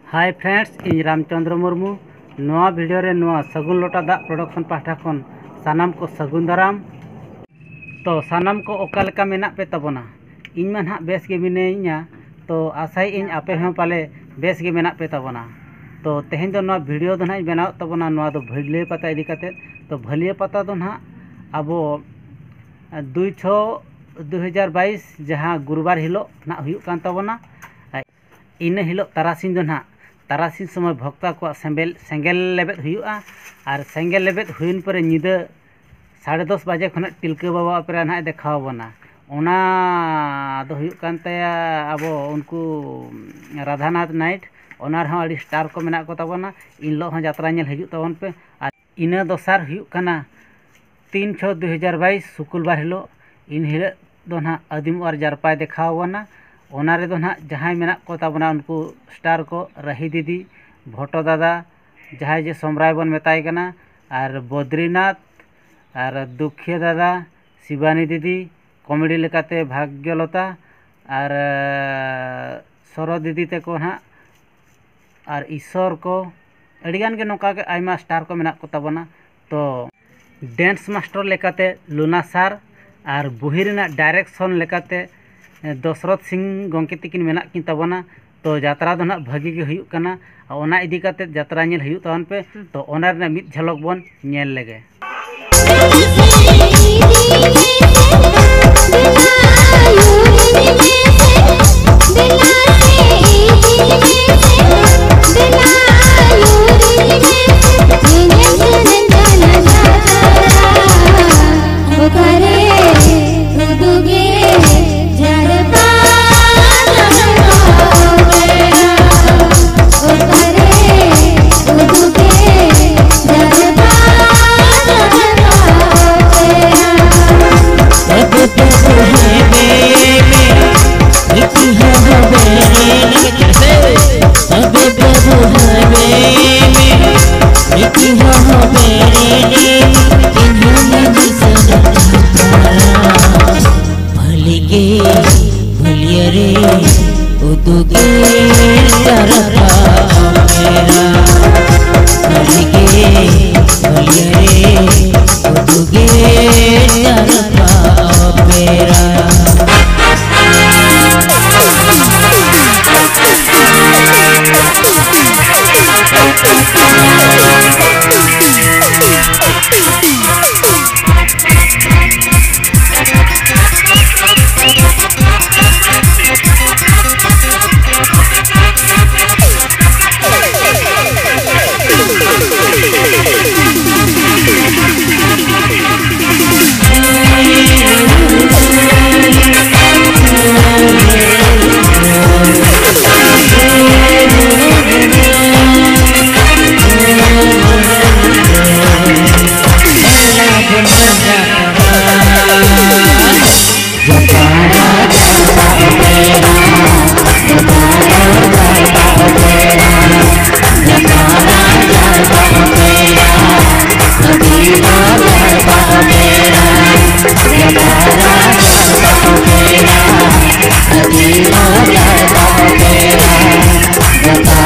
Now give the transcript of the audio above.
Hi friends इन रामचंद्र मुर्मू नवा video रे नवा सगुन लोटा दा प्रोडक्शन पाठा खन सानाम को सगुन दाराम। तो सानाम को ओका लेका मेना पे तबना इन मा हां बेस गे मिनेइया तो आशाई इन आपे हम पाले बेस गे मेना पे तबना। तो तेहेन दो नवा वीडियो दो ना बनाव तबना नवा दो भलिया पता इदी काते। तो भलिया पता दो ना अब 2/6/2022 जहाँ गुरुवार हिलो ना हुयुक कान तबना। इन हिलो तारासिन दो ना तारासिन समय भक्ता को सेंगेल लेबेद हुयुआ और सेंगेल लेबेद हुइन पर निदा 10:30 बजे खन तिलका बाबा अपरा ना देखाव बना ओना दो हुयुक कान तया अब उनको राधानाथ नाइट ओनार हाँ अड़ी स्टार को मेना को तबना इन लो हाँ यात्रा नेल हिजुक तबन पे। और इन दोसार हुयुक काना 3/6/2022 शुक्रवार हिलो इन हिलो दो ना आदिम और जारपाय देखाव बना। ओनारे दो ना जहाँ मेना को तबना उनको स्टार को रही दीदी भोटो दादा जहाँ जे सोमराय बन मेताय कना और बद्रीनाथ और दुखिया दादा शिवानी दीदी कॉमेडी लेकाते भाग्यलता और सरो दीदी तको ना और ईश्वर को अड़िगान के नौका के आयमा स्टार को मेना को तबना। तो डांस मास्टर लेकाते लुना सार और बुहिरना डायरेक्शन लेकाते दशरथ सिंह गंके तकिन मेना किन तबना। तो यात्रा दो ना भागी के हुयुक काना ओना इदी काते यात्रा नेल हुयुक तबन पे। तो ओना रे मिद झलक बन नेल लेगे। Yeah.